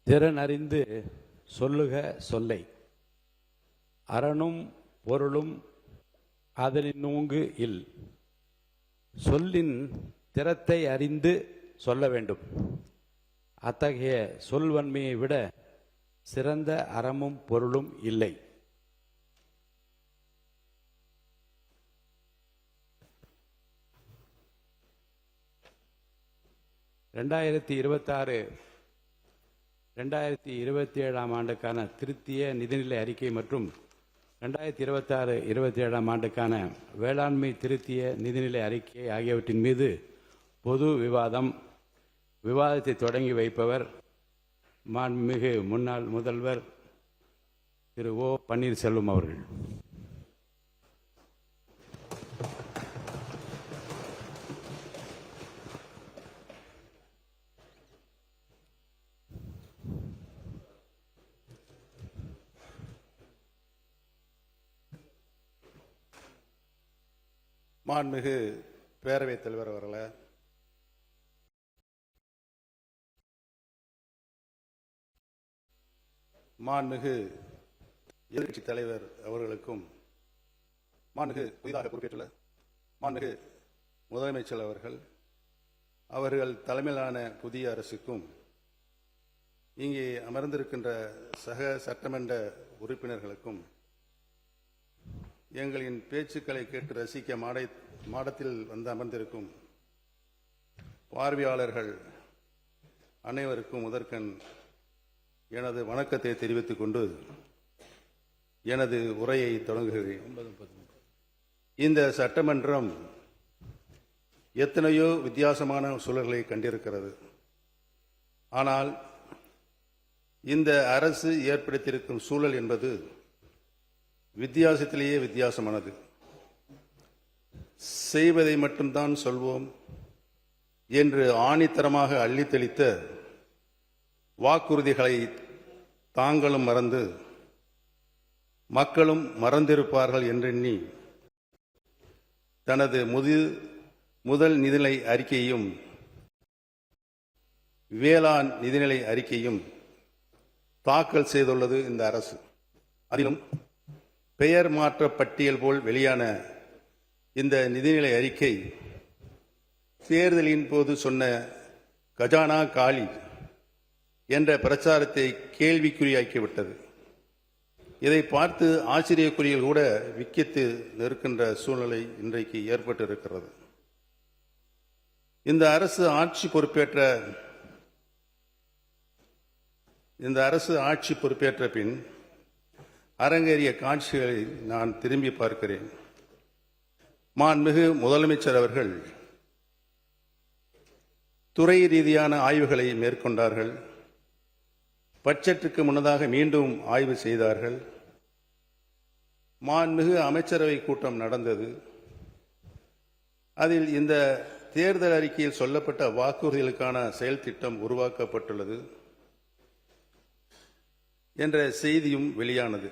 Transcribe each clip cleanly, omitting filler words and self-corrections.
திறனறிந்து சொல்லுக சொல்லை, அரணும் பொருளும் அதனினூங்கு இல். சொல்லின் திறத்தை அறிந்து சொல்ல வேண்டும். அத்தகைய சொல்வன்மையை விட சிறந்த அறமும் பொருளும் இல்லை. ரெண்டாயிரத்தி 27ஆம் ஆண்டுக்கான திருத்திய நிதிநிலை அறிக்கை மற்றும் 2026-27ஆம் ஆண்டுக்கான வேளாண்மை திருத்திய நிதிநிலை அறிக்கை ஆகியவற்றின் மீது பொது விவாதத்தை தொடங்கி வைப்பவர் மாண்புமிகு முன்னாள் முதல்வர் திரு ஓ பன்னீர்செல்வம் அவர்கள். மாண்புமிகு பேரவைத் தலைவர் அவர்களே, மாண்புமிகு எதிர்க்கட்சி தலைவர் அவர்களுக்கும், மாண்புமிகு புதிதாக பொறுப்பேற்றுள்ள மாண்புமிகு முதலமைச்சர் அவர்கள் தலைமையிலான புதிய அரசுக்கும், இங்கே அமர்ந்திருக்கின்ற சக சட்டமன்ற உறுப்பினர்களுக்கும், எங்களின் பேச்சுக்களை கேட்டு ரசிக்க மாடத்தில் வந்து அமர்ந்திருக்கும் பார்வையாளர்கள் அனைவருக்கும் முதற்கண் எனது வணக்கத்தை தெரிவித்துக் கொண்டு எனது உரையை தொடங்குகிறேன். இந்த சட்டமன்றம் எத்தனையோ வித்தியாசமான சூழல்களை கண்டிருக்கிறது. ஆனால் இந்த அரசு ஏற்படுத்தியிருக்கும் சூழல் என்பது வித்தியாசத்திலேயே வித்தியாசமானது. செய்வதை மட்டும்தான் சொல்வோம் என்று ஆணித்தரமாக அள்ளித்தளித்த வாக்குறுதிகளை தாங்களும் மறந்து மக்களும் மறந்திருப்பார்கள் என்றெண்ணி தனது முதல் நிதிநிலை அறிக்கையும் வேளாண் நிதிநிலை அறிக்கையும் தாக்கல் செய்துள்ளது இந்த அரசு. அதிலும் பெயர் மாற்ற பட்டியல் போல் வெளியான இந்த நிதிநிலை அறிக்கை தேர்தலின் போது சொன்ன கஜானா காலி என்ற பிரச்சாரத்தை கேள்விக்குறியாக்கிவிட்டது. இதை பார்த்து ஆச்சரியக்குறிகள் கூட விக்கித்து நிற்கின்ற சூழ்நிலை இன்றைக்கு ஏற்பட்டிருக்கிறது. இந்த அரசு ஆட்சி பொறுப்பேற்ற பின் அரங்கேறிய காட்சிகளை நான் திரும்பி பார்க்கிறேன். மாண்புமிகு முதலமைச்சர் அவர்கள் துறை ரீதியான ஆய்வுகளை மேற்கொண்டார்கள். பட்ஜெட்டுக்கு முன்னதாக மீண்டும் ஆய்வு செய்தார்கள். மாண்புமிகு அமைச்சரவை கூட்டம் நடந்தது. அதில் இந்த தேர்தல் அறிக்கையில் சொல்லப்பட்ட வாக்குறுதிகளுக்கான செயல் திட்டம் உருவாக்கப்பட்டுள்ளது என்ற செய்தியும் வெளியானது.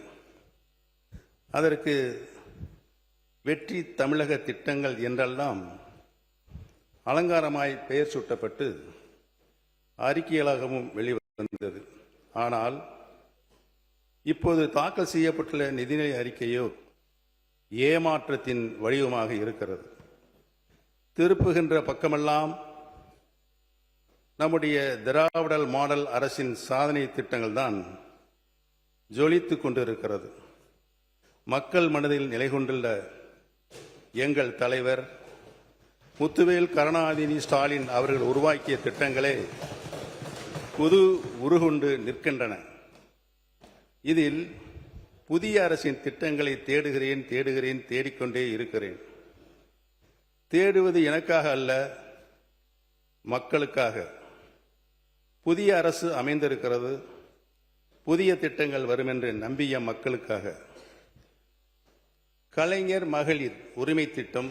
அதற்கு வெற்றி தமிழக திட்டங்கள் என்றெல்லாம் அலங்காரமாய் பெயர் சூட்டப்பட்டு அறிக்கைகளாகவும் வெளிவந்தது. ஆனால் இப்போது தாக்கல் செய்யப்பட்டுள்ள நிதிநிலை அறிக்கையோ ஏமாற்றத்தின் வடிவமாக இருக்கிறது. திருப்புகின்ற பக்கமெல்லாம் நம்முடைய திராவிடல் மாடல் அரசின் சாதனை திட்டங்கள் தான் ஜொலித்துக் கொண்டிருக்கிறது. மக்கள் மனதில் நிலை கொண்டுள்ள எங்கள் தலைவர் முத்துவேல் கருணாநிதி ஸ்டாலின் அவர்கள் உருவாக்கிய திட்டங்களே புது உருகொண்டு நிற்கின்றன. இதில் புதிய அரசின் திட்டங்களை தேடிக்கொண்டே இருக்கிறேன். தேடுவது எனக்காக அல்ல, மக்களுக்காக. புதிய அரசு அமைந்திருக்கிறது. புதிய திட்டங்கள் வரும் என்று நம்பிய மக்களுக்காக. கலைஞர் மகளிர் உரிமை திட்டம்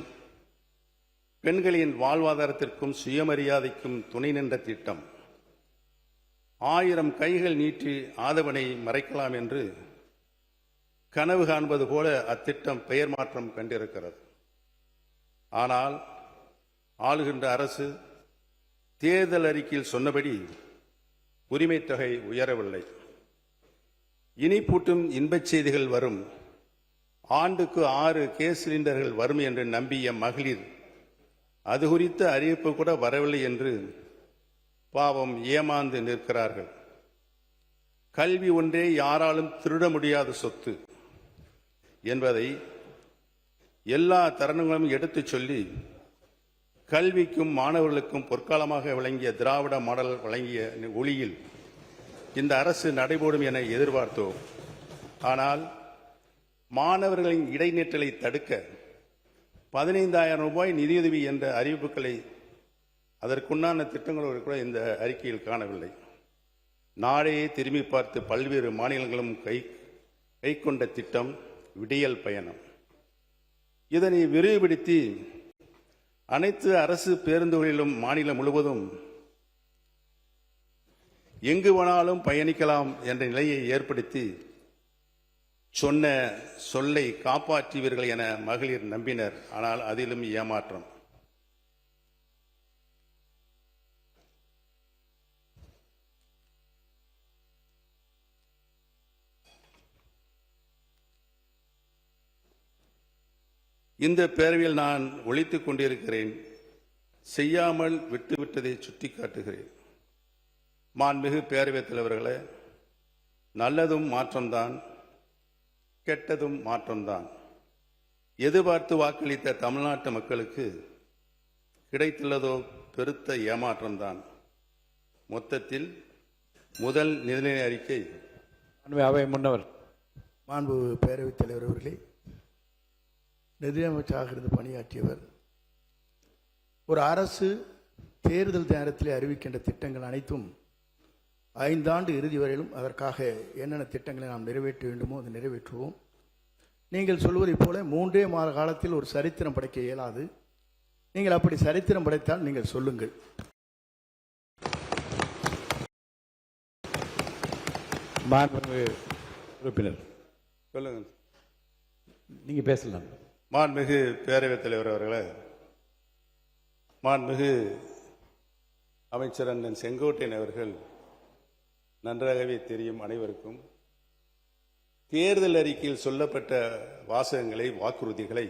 பெண்களின் வாழ்வாதாரத்திற்கும் சுயமரியாதைக்கும் துணை நின்ற திட்டம். 1000 கைகள் நீட்டி ஆதவனை மறைக்கலாம் என்று கனவு காண்பது போல அத்திட்டம் பெயர் மாற்றம் கண்டிருக்கிறது. ஆனால் ஆளுகின்ற அரசு தேர்தல் அறிக்கையில் சொன்னபடி உரிமை தொகை உயரவில்லை. இனிப்பூட்டும் இன்பச் செய்திகள் வரும், ஆண்டுக்கு 6 கேஸ் சிலிண்டர்கள் வரும் என்று நம்பிய மகளிர் அது குறித்த அறிவிப்பு கூட வரவில்லை என்று பாவம் ஏமாந்து நிற்கிறார்கள். கல்வி ஒன்றே யாராலும் திருட முடியாத சொத்து என்பதை எல்லா தருணங்களும் எடுத்துச் சொல்லி கல்விக்கும் மாணவர்களுக்கும் பொற்காலமாக விளங்கிய திராவிட மாடல் வழங்கிய ஒளியில் இந்த அரசு நடைபோடும் என எதிர்பார்த்தோம். ஆனால் மாணவர்களின் இடைநிற்றலை தடுக்க 15,000 ரூபாய் நிதியுதவி என்ற அறிவிப்புகளை அதற்குண்டான திட்டங்களோடு கூட இந்த அறிக்கையில் காணவில்லை. நாடையே திரும்பி பார்த்து பல்வேறு மாநிலங்களும் கை கொண்ட திட்டம் விடியல் பயணம். இதனை விரிவுபடுத்தி அனைத்து அரசு பேருந்துகளிலும் மாநிலம் முழுவதும் எங்கு வேணாலும் பயணிக்கலாம் என்ற நிலையை ஏற்படுத்தி சொன்ன சொல்லை காப்பாற்றுவீர்கள் என மகளிர் நம்பினர். ஆனால் அதிலும் ஏமாற்றம். இந்த பேரவையில் நான் ஒலித்துக் கொண்டிருக்கிறேன். செய்யாமல் விட்டுவிட்டதை சுட்டிக்காட்டுகிறேன். மாண்புமிகு பேரவைத் தலைவர்களே, நல்லதும் மாற்றம்தான், கெட்டதும் மாற்றம்தான். எதிர்பார்த்து வாக்களித்த தமிழ்நாட்டு மக்களுக்கு கிடைத்துள்ளதோ பெருத்த ஏமாற்றம்தான். மொத்தத்தில் முதல் நிதிநிலை அறிக்கை. அவை முன்னவர் மாண்பு பேரவைத் தலைவர் அவர்களே, நிதியமைச்சராக இருந்து பணியாற்றியவர். ஒரு அரசு தேர்தல் நேரத்தில் அறிவிக்கின்ற திட்டங்கள் அனைத்தும் 5 ஆண்டு இறுதி வரையிலும் அதற்காக என்னென்ன திட்டங்களை நாம் நிறைவேற்ற வேண்டுமோ அதை நிறைவேற்றுவோம். நீங்கள் சொல்வதைப் போல 3 மாத காலத்தில் ஒரு சரித்திரம் படைக்க இயலாது. நீங்கள் அப்படி சரித்திரம் படைத்தால் நீங்கள் சொல்லுங்கள். உறுப்பினர் சொல்லுங்கள். நீங்க பேசலாம். மாண்புமிகு பேரவைத் தலைவர் அவர்களே, மாண்புமிகு அமைச்சர் அண்ணன் செங்கோட்டையன் அவர்கள் நன்றாகவே தெரியும் அனைவருக்கும். தேர்தல் அறிக்கையில் சொல்லப்பட்ட வாசகங்களை, வாக்குறுதிகளை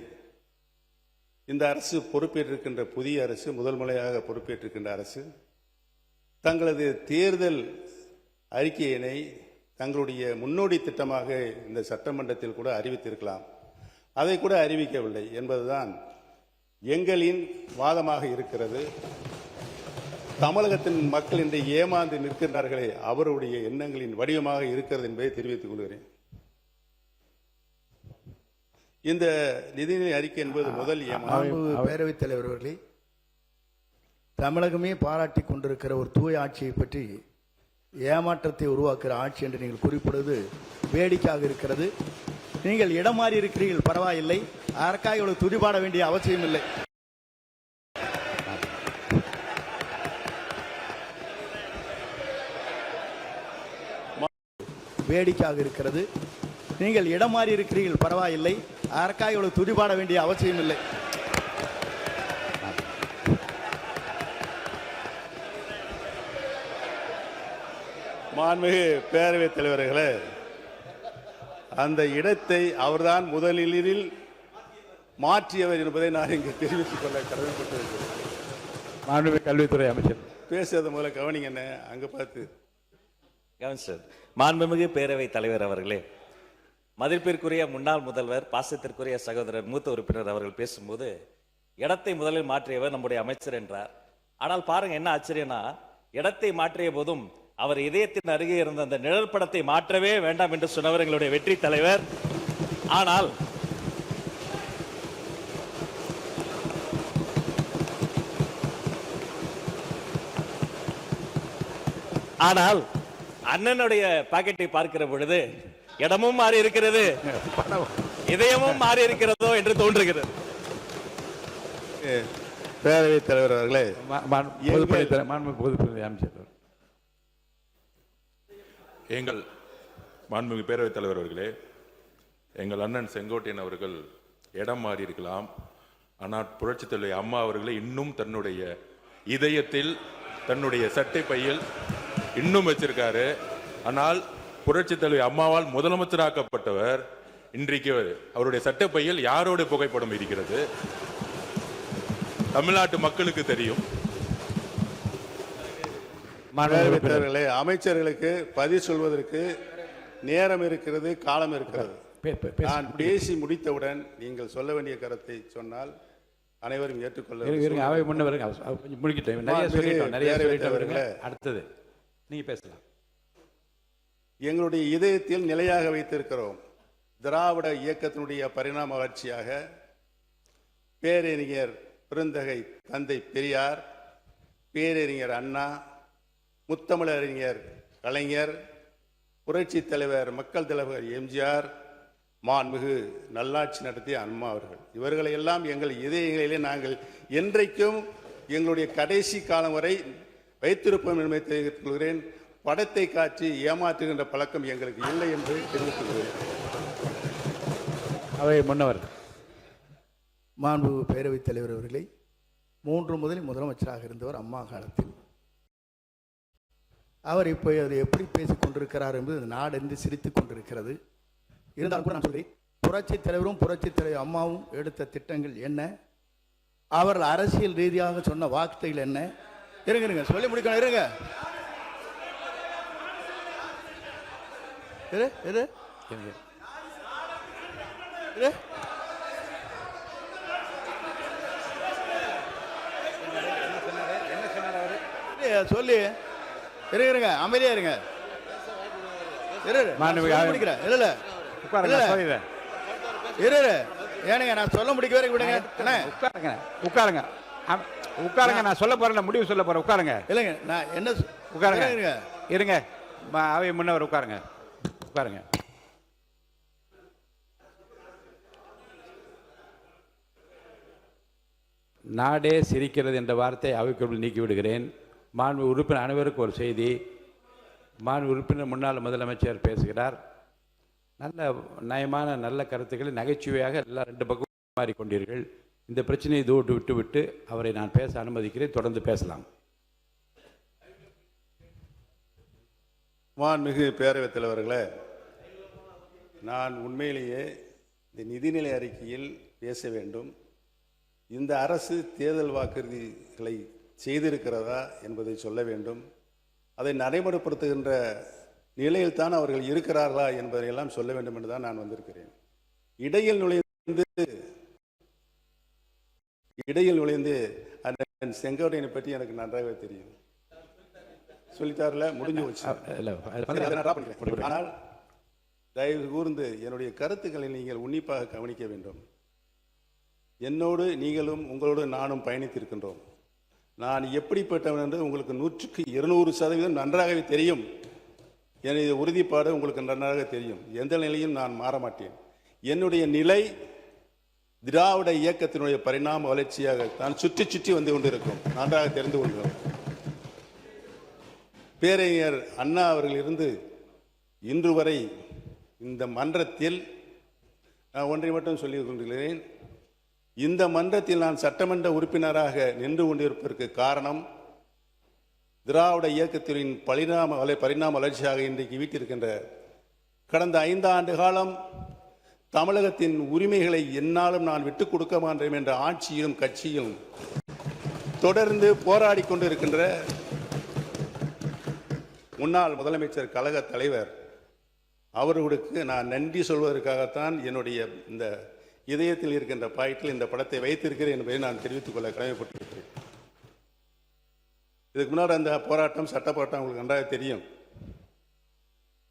இந்த அரசு பொறுப்பேற்றிருக்கின்ற புதிய அரசு, முதல் முறையாக பொறுப்பேற்றிருக்கின்ற அரசு தங்களது தேர்தல் அறிக்கையினை தங்களுடைய முன்னோடி திட்டமாக இந்த சட்டமன்றத்தில் கூட அறிவித்திருக்கலாம். அதை கூட அறிவிக்கவில்லை என்பதுதான் எங்களின் வாதமாக இருக்கிறது. தமிழகத்தின் மக்கள் இன்று ஏமாந்து நிற்கின்றார்களே, அவருடைய எண்ணங்களின் வடிவமாக இருக்கிறது என்பதை தெரிவித்துக் கொள்கிறேன். இந்த நிதிநிலை அறிக்கை என்பது முதல் ஏமாற்றம். பேரவைத் தலைவர் அவர்களே, தமிழகமே பாராட்டி கொண்டிருக்கிற ஒரு தூய ஆட்சியை பற்றி ஏமாற்றத்தை உருவாக்குகிற ஆட்சி என்று நீங்கள் குறிப்பிடுவது வேடிக்கையாக இருக்கிறது. நீங்கள் இடம் மாறி இருக்கிறீர்கள், பரவாயில்லை. அதற்காக இவ்வளவு துதிபாட வேண்டிய அவசியம் இல்லை. வேடிக்கையாக இருக்கிறது. நீங்கள் இடம் மாறி இருக்கிறீர்கள், பரவாயில்லை. அதற்காக இவ்வளவு துதிபாட வேண்டிய அவசியம் இல்லை. மாண்புமிகு பேரவைத் தலைவர்களே, அந்த இடத்தை அவர்தான் முதலில் மாற்றியவர் என்பதை நான் இங்கு தெரிவித்துக் கொள்ள கடமைப்பட்டிருக்கிறேன். மாண்புமிகு கல்வித்துறை அமைச்சர் பேசுறத முதல்ல கவனிங்க. என்ன அங்க பார்த்து கவனிச்சர். மாண்புமிகு பேரவைத் தலைவர் அவர்களே, மதிப்பிற்குரிய முன்னாள் முதல்வர், பாசத்திற்குரிய சகோதரர் மூத்த உறுப்பினர் அவர்கள் பேசும்போது இடத்தை முதலில் மாற்றியவர் நம்முடைய அமைச்சர் என்றார். ஆனால் பாருங்க என்ன ஆச்சரியம்னா, இடத்தை மாற்றிய போதும் அவர் இதயத்தின் அருகே இருந்த அந்த நிழல் படத்தை மாற்றவே வேண்டாம் என்று சொன்னவர் எங்களுடைய வெற்றி தலைவர். ஆனால் அண்ணனுடைய பாக்கெட்டை பார்க்கிற பொழுது இடமும் மாறி இருக்கிறது, இதயமும் மாறி இருக்கிறதோ என்று தோன்றுகிறது. பேரவைத் தலைவர் அவர்களே, பொதுப்பணி அமைச்சர் எங்கள் மாண்புமிகு பேரவைத் தலைவர் அவர்களே, எங்கள் அண்ணன் செங்கோட்டையன் அவர்கள் இடம் மாறி இருக்கலாம். ஆனால் புரட்சித் தலைவி அம்மா அவர்களை இன்னும் தன்னுடைய இதயத்தில், தன்னுடைய சட்டை பையில் இன்னும் வச்சிருக்காரு. ஆனால் புரட்சி தலைவி அம்மாவால் முதலமைச்சராக்கப்பட்டவர் இன்றைக்கு அவருடைய சட்டப்பையில் யாரோட புகைப்படம் இருக்கிறது? தமிழ்நாட்டு மக்களுக்கு தெரியும். பேரவைத்தலைவர்களே, அமைச்சர்களுக்கு பதில் சொல்வதற்கு நேரம் இருக்கிறது, காலம் இருக்கிறது. நான் பேசி முடித்தவுடன் நீங்கள் சொல்ல வேண்டிய கருத்தை சொன்னால் அனைவரும் ஏற்றுக்கொள்ள. அவை முன்னவருங்க கொஞ்சம் முடிக்கிட்டேன். நிறைய சொல்லிட்டோம். அடுத்தது நீங்க பேசலாம். எங்களுடைய இதயத்தில் நிலையாக வைத்திருக்கிறோம். திராவிட இயக்கத்தினுடைய பரிணாம வளர்ச்சியாக பேரறிஞர் பெருந்தகை தந்தை பெரியார், பேரறிஞர் அண்ணா, முத்தமிழறிஞர் கலைஞர், புரட்சி தலைவர் மக்கள் தலைவர் எம்ஜிஆர், மாண்புமிகு நல்லாட்சி நடத்திய அம்மா அவர்கள், இவர்களை எல்லாம் எங்கள் இதயங்களிலே நாங்கள் என்றைக்கும் எங்களுடைய கடைசி காலம் வரை வைத்திருப்போம் என்பதை தெரிவித்துக் கொள்கிறேன். படத்தை காட்சி ஏமாற்றுகின்ற பழக்கம் எங்களுக்கு இல்லை என்று தெரிவித்துக் கொள்கிறேன். அவை முன்னவர். மாண்பு பேரவைத் தலைவர் அவர்களை 3 முதலில் முதலமைச்சராக இருந்தவர் அம்மா காலத்தில். அவர் இப்போ அதை எப்படி பேசிக் கொண்டிருக்கிறார் என்பது நாடு என்று சிரித்துக் கொண்டிருக்கிறது. இருந்தாலும் கூட நான் சொல்றேன், புரட்சி தலைவரும் புரட்சி தலைவர் அம்மாவும் எடுத்த திட்டங்கள் என்ன, அவர்கள் அரசியல் ரீதியாக சொன்ன வார்த்தைகள் என்ன? இருங்க சொல்லி முடிக்கணும். இருங்க சொல்லி இருங்க, அமைதியா இருங்க. ஏனுங்க நான் சொல்ல முடிக்க வரைக்கும் விடுங்க. உட்காருங்க உட்காருங்க. நான் சொல்ல போறேன், முடிவு சொல்ல போறேன். உட்காருங்க. இல்லைங்க நான் என்ன உட்காருங்க. இருங்க அவை முன்னவர் உட்காருங்க. உட்காருங்க. நாடே சிரிக்கிறது என்ற வார்த்தை அவைக்குள் நீக்கி விடுகிறேன். மாண்பு உறுப்பினர் அனைவருக்கு ஒரு செய்தி. மாண்பு உறுப்பினர் முன்னாள் முதலமைச்சர் பேசுகிறார். நல்ல நயமான நல்ல கருத்துக்களை நகைச்சுவையாக எல்லாம் 2 பக்கம் மாறிக்கொண்டீர்கள். இந்த பிரச்சனையை தூட்டு விட்டு அவரை நான் பேச அனுமதிக்கிறேன். தொடர்ந்து பேசலாம். மாண்புமிகு பேரவைத் தலைவர்களே, நான் உண்மையிலேயே இந்த நிதிநிலை அறிக்கையில் பேச வேண்டும். இந்த அரசு தேர்தல் வாக்குறுதிகளை செய்திருக்கிறதா என்பதை சொல்ல வேண்டும். அதை நடைமுறைப்படுத்துகின்ற நிலையில் தான் அவர்கள் இருக்கிறார்களா என்பதையெல்லாம் சொல்ல வேண்டும் என்று தான் நான் வந்திருக்கிறேன். இடையில் நுழைந்து அந்த செங்கோட்டையனை பற்றி எனக்கு நன்றாகவே தெரியும். சொல்லித்தாருல முடிஞ்சு வச்சு. ஆனால் தயவு கூர்ந்து என்னுடைய கருத்துக்களை நீங்கள் உன்னிப்பாக கவனிக்க வேண்டும். என்னோடு நீங்களும் உங்களோடு நானும் பயணித்திருக்கின்றோம். நான் எப்படிப்பட்டவன் என்று உங்களுக்கு 100க்கு 200% நன்றாகவே தெரியும். எனது உறுதிப்பாடு உங்களுக்கு நன்றாக தெரியும். எந்த நிலையும் நான் மாற மாட்டேன். என்னுடைய நிலை திராவிட இயக்கத்தினுடைய பரிணாம வளர்ச்சியாக தான் சுற்றி வந்து கொண்டிருக்கும். நன்றாக தெரிந்து கொள்கிறோம். பேரறிஞர் அண்ணா அவர்கள் இருந்து இன்று வரை இந்த மன்றத்தில் நான் ஒன்றை மட்டும் சொல்லிக் கொண்டிருக்கிறேன். இந்த மன்றத்தில் நான் சட்டமன்ற உறுப்பினராக நின்று கொண்டிருப்பதற்கு காரணம் திராவிட இயக்கத்தின் பரிணாம வளர்ச்சியாக இன்றைக்கு வீட்டிருக்கின்ற கடந்த 5 ஆண்டு காலம் தமிழகத்தின் உரிமைகளை என்னாலும் நான் விட்டுக் கொடுக்க மாட்டேன் என்ற ஆட்சியிலும் கட்சியிலும் தொடர்ந்து போராடி கொண்டிருக்கின்ற முன்னாள் முதலமைச்சர் கழக தலைவர் அவர்களுக்கு நான் நன்றி சொல்வதற்காகத்தான் என்னுடைய இந்த இதயத்தில் இருக்கின்ற பாயிண்டில் இந்த படத்தை வைத்திருக்கிறேன் என்பதை நான் தெரிவித்துக் கொள்ள கடமைப்பட்டிருக்கிறேன். இதுக்கு முன்னாடி அந்த போராட்டம் சட்ட போராட்டம் உங்களுக்கு நன்றாக தெரியும்.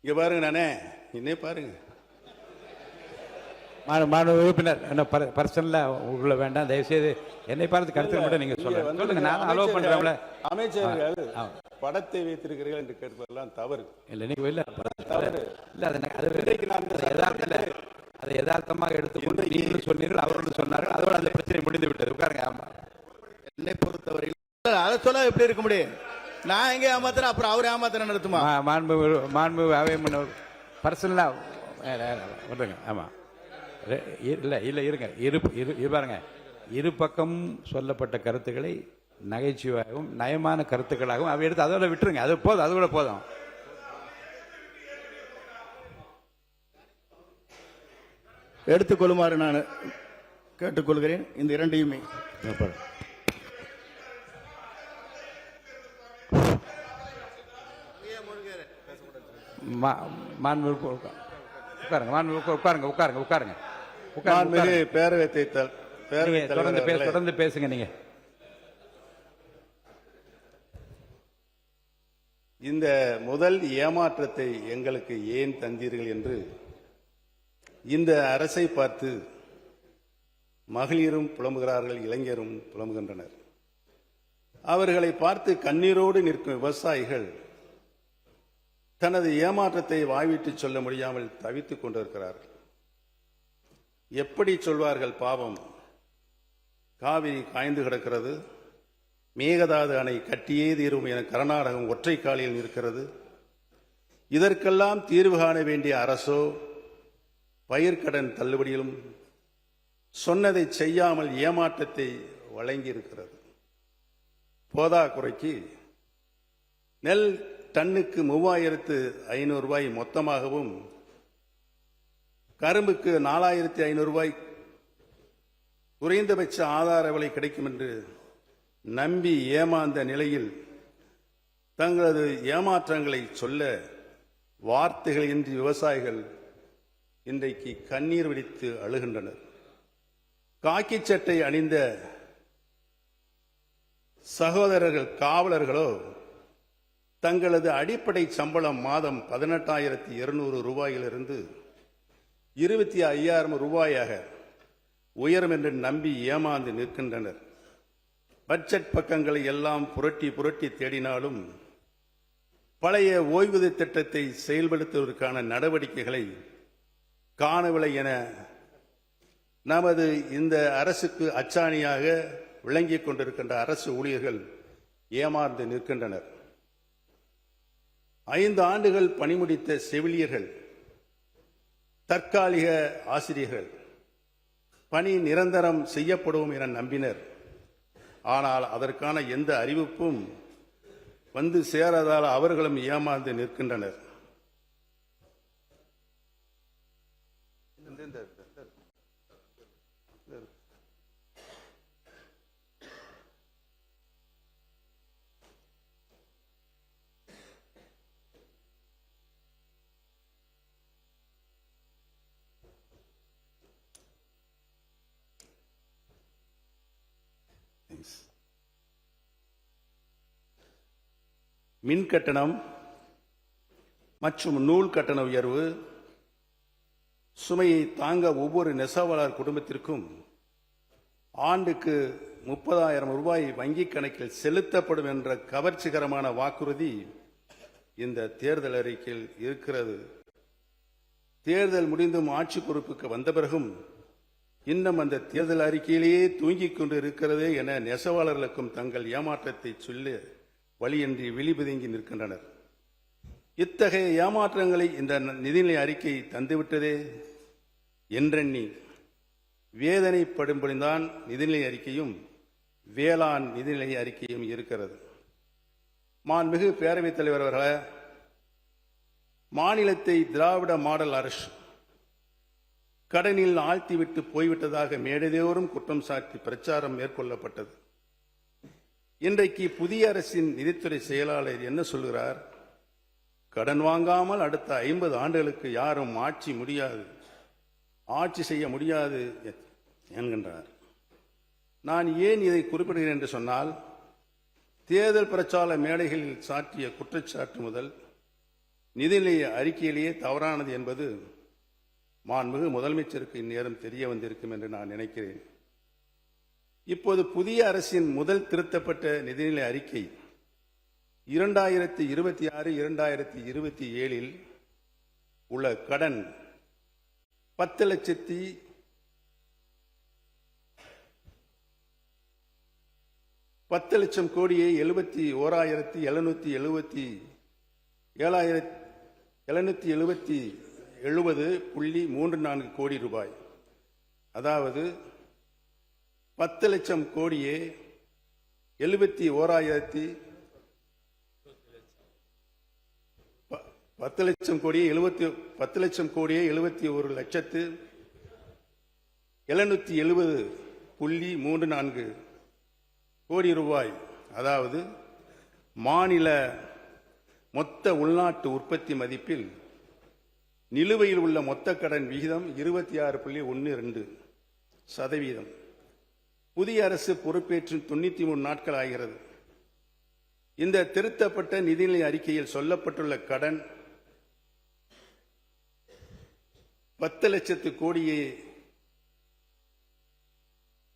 இங்கே பாருங்க, நானே இன்னே பாருங்க. மாணவ உறுப்பினர் என்ன பர்சனலாக உள்ள வேண்டாம், தயவுசெய்து என்னை பார்த்து கருத்து மட்டும் நீங்கள் சொல்லுங்க. நான் அலோவ் பண்ணுறேன். அமைச்சர்கள் படத்தை வைத்திருக்கிறீர்கள் என்று கேட்பதெல்லாம் தவறு இல்லை. நீங்கள் இல்லை அதை யதார்த்தமாக எடுத்துக்கொண்டு நீங்களும் சொன்னீர்கள், அவர்களும் சொன்னார்கள். அதோடு அந்த பிரச்சனை முடிந்து விட்டது. உட்காருங்க. ஆமா, என்னை பொறுத்தவரையில் அதை சொல்ல எப்படி இருக்க முடியும்? நான் எங்கே ஏமாத்துறேன், அப்புறம் அவர் ஏமாத்துறேன் நடத்துமா? மாண்பு அவை முன்னவர் பர்சனலாக சொல்லுங்க. ஆமாம், இல்லை இருங்க. பாருங்க, இரு பக்கம் சொல்லப்பட்ட கருத்துக்களை நகைச்சுவையாகவும் நயமான கருத்துக்களாகவும் அவை எடுத்து அதோட விட்டுருங்க. அது போதும், அது கூட போதும். எடுத்துக்கொள்ளுமாறு நான் கேட்டுக்கொள்கிறேன். இந்த இரண்டையுமே உட்காருங்க. மாண்புமிகு பேரவைத் தொடர்ந்து பேசுங்க. நீங்க இந்த முதல் ஏமாற்றத்தை எங்களுக்கு ஏன் தந்தீர்கள் என்று இந்த அரசை பார்த்து மகளிரும் புலம்புகிறார்கள், இளைஞரும் புலம்புகின்றனர். அவர்களை பார்த்து கண்ணீரோடு நிற்கும் விவசாயிகள் தனது ஏமாற்றத்தை வாய்விட்டு சொல்ல முடியாமல் தவித்துக் கொண்டிருக்கிறார்கள். எப்படி சொல்வார்கள்? பாவம், காவிரி காய்ந்து கிடக்கிறது, மேகதாது அணை கட்டியே தீரும் என கர்நாடகம் ஒற்றை காலில் நிற்கிறது. இதற்கெல்லாம் தீர்வு காண வேண்டிய அரசோ பயிர்க்கடன் தள்ளுபடியிலும் சொன்னதை செய்யாமல் ஏமாற்றத்தை வழங்கியிருக்கிறது. போதா குறைக்கு நெல் டன்னுக்கு 3500 ரூபாய் மொத்தமாகவும், கரும்புக்கு 4500 ரூபாய் குறைந்தபட்ச ஆதார விலை கிடைக்கும் என்று நம்பி ஏமாந்த நிலையில் தங்களது ஏமாற்றங்களை சொல்ல வார்த்தைகள் இன்றி விவசாயிகள் இன்றைக்கு கண்ணீர் வெடித்து அழுகின்றனர். காக்கி சட்டை அணிந்த சகோதரர்கள் காவலர்களோ தங்களது அடிப்படை சம்பளம் மாதம் 18,200 ரூபாயிலிருந்து 25,000 ரூபாயாக உயரும் என்று நம்பி ஏமாந்து நிற்கின்றனர். பட்ஜெட் பக்கங்களை எல்லாம் புரட்டி புரட்டி தேடினாலும் பழைய ஓய்வூதிய திட்டத்தை செயல்படுத்துவதற்கான நடவடிக்கைகளை காணவில்லை என நமது இந்த அரசுக்கு அச்சாணியாக விளங்கிக் கொண்டிருக்கின்ற அரசு ஊழியர்கள் ஏமாந்து நிற்கின்றனர். 5 ஆண்டுகள் பணிமுடித்த செவிலியர்கள், தற்காலிக ஆசிரியர்கள் பணி நிரந்தரம் செய்யப்படும் என நம்பினர். ஆனால் அதற்கான எந்த அறிவிப்பும் வந்து சேராதால் அவர்களும் ஏமாந்து நிற்கின்றனர். மின் கட்டணம் மற்றும் நூல் கட்டண உயர்வு சுமையை தாங்க ஒவ்வொரு நெசவாளர் குடும்பத்திற்கும் ஆண்டுக்கு 30,000 ரூபாய் வங்கிக் கணக்கில் செலுத்தப்படும் என்ற கவர்ச்சிகரமான வாக்குறுதி இந்த தேர்தல் அறிக்கையில் இருக்கிறது. தேர்தல் முடிந்தும் ஆட்சி பொறுப்புக்கு வந்த பிறகும் இன்னும் அந்த தேர்தல் அறிக்கையிலேயே தூங்கிக் கொண்டு இருக்கிறதே என நெசவாளர்களுக்கும் தங்கள் ஏமாற்றத்தை சொல்ல வழியின்றி விழிபதுங்கி நிற்கின்றனர். இத்தகைய ஏமாற்றங்களை இந்த நிதிநிலை அறிக்கை தந்துவிட்டதே என்றெண்ணி வேதனைப்படும்படிதான் நிதிநிலை அறிக்கையும் வேளாண் நிதிநிலை அறிக்கையும் இருக்கிறது. மாண்புமிகு பேரவைத் தலைவர் அவர்களே, மாநிலத்தை திராவிட மாடல் அரசு கடனில் ஆழ்த்திவிட்டு போய்விட்டதாக மேடைதோறும் குற்றம் சாட்டி பிரச்சாரம் மேற்கொள்ளப்பட்டது. இன்றைக்கு புதிய அரசின் நிதித்துறை செயலாளர் என்ன சொல்கிறார்? கடன் வாங்காமல் அடுத்த 50 ஆண்டுகளுக்கு யாரும் ஆட்சி செய்ய முடியாது என்கின்றார். நான் ஏன் இதை குறிப்பிடுகிறேன் என்று சொன்னால், தேர்தல் பிரச்சார மேடைகளில் சாட்டிய குற்றச்சாட்டு முதல் நிதிநிலை அறிக்கையிலேயே தவறானது என்பது மாண்புமிகு முதலமைச்சருக்கு இந்நேரம் தெரிய வந்திருக்கும் என்று நான் நினைக்கிறேன். இப்போது புதிய அரசின் முதல் திருத்தப்பட்ட நிதிநிலை அறிக்கை 2026-2027 உள்ள கடன் 10,00,000 கோடியை 71,770.34 கோடி ரூபாய், அதாவது 10,00,000 கோடியே 10 லட்சம் கோடியே 71,770,770.34 கோடி ரூபாய், அதாவது மாநில மொத்த உள்நாட்டு உற்பத்தி மதிப்பில் நிலுவையில் உள்ள மொத்த கடன் விகிதம் 26.12%. புதிய அரசு பொறுப்பேற்று 93 நாட்கள் ஆகிறது. இந்த திருத்தப்பட்ட நிதிநிலை அறிக்கையில் சொல்லப்பட்டுள்ள கடன் 10 கோடியே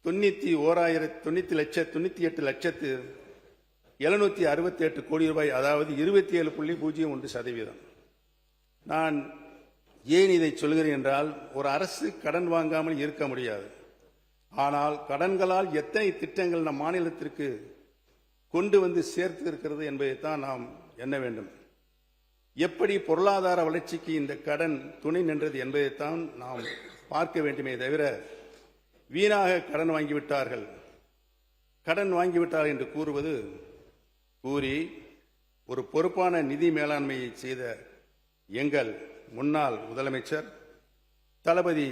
98,768 கோடி ரூபாய், அதாவது 27.01%. நான் ஏன் இதை சொல்கிறேன் என்றால், ஒரு அரசு கடன் வாங்காமல் இருக்க முடியாது. ஆனால் கடன்களால் எத்தனை திட்டங்கள் நம் மாநிலத்திற்கு கொண்டு வந்து சேர்த்து இருக்கிறது என்பதைத்தான் நாம் எண்ண வேண்டும். எப்படி பொருளாதார வளர்ச்சிக்கு இந்த கடன் துணை நின்றது என்பதைத்தான் நாம் பார்க்க வேண்டுமே தவிர, வீணாக கடன் வாங்கிவிட்டார்கள் என்று கூறி ஒரு பொறுப்பான நிதி மேலாண்மையை செய்த எங்கள் முன்னாள் முதலமைச்சர் தளபதி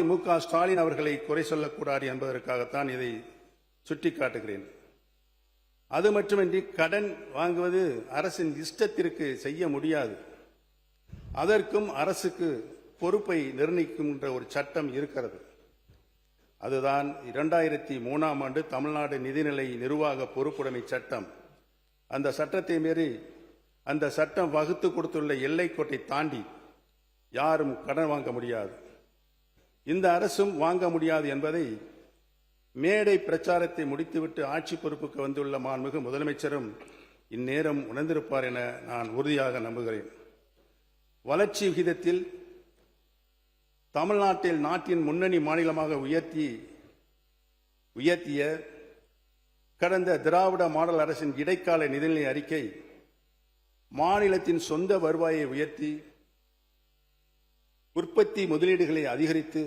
மு க ஸ்டாலின் அவர்களை குறை சொல்லக்கூடாது என்பதற்காகத்தான் இதை சுட்டிக்காட்டுகிறேன். அது மட்டுமின்றி கடன் வாங்குவது அரசின் இஷ்டத்திற்கு செய்ய முடியாது. அதற்கும் அரசுக்கு பொறுப்பை நிர்ணயிக்கின்ற ஒரு சட்டம் இருக்கிறது. அதுதான் 2003ஆம் ஆண்டு தமிழ்நாடு நிதிநிலை நிர்வாக பொறுப்புடைமை சட்டம். அந்த சட்டத்தை மீறி அந்த சட்டம் வகுத்து கொடுத்துள்ள எல்லைக்கோட்டை தாண்டி யாரும் கடன் வாங்க முடியாது. இந்த அரசும் வாங்க முடியாது என்பதை மேடை பிரச்சாரத்தை முடித்துவிட்டு ஆட்சி பொறுப்புக்கு வந்துள்ள மாண்புமிகு முதலமைச்சரும் இந்நேரம் உணர்ந்திருப்பார் என நான் உறுதியாக நம்புகிறேன். வளர்ச்சி விகிதத்தில் தமிழ்நாட்டில் நாட்டின் முன்னணி மாநிலமாக உயர்த்திய கடந்த திராவிட மாடல் அரசின் இடைக்கால நிதிநிலை அறிக்கை மாநிலத்தின் சொந்த வருவாயை உயர்த்தி, உற்பத்தி முதலீடுகளை அதிகரித்து,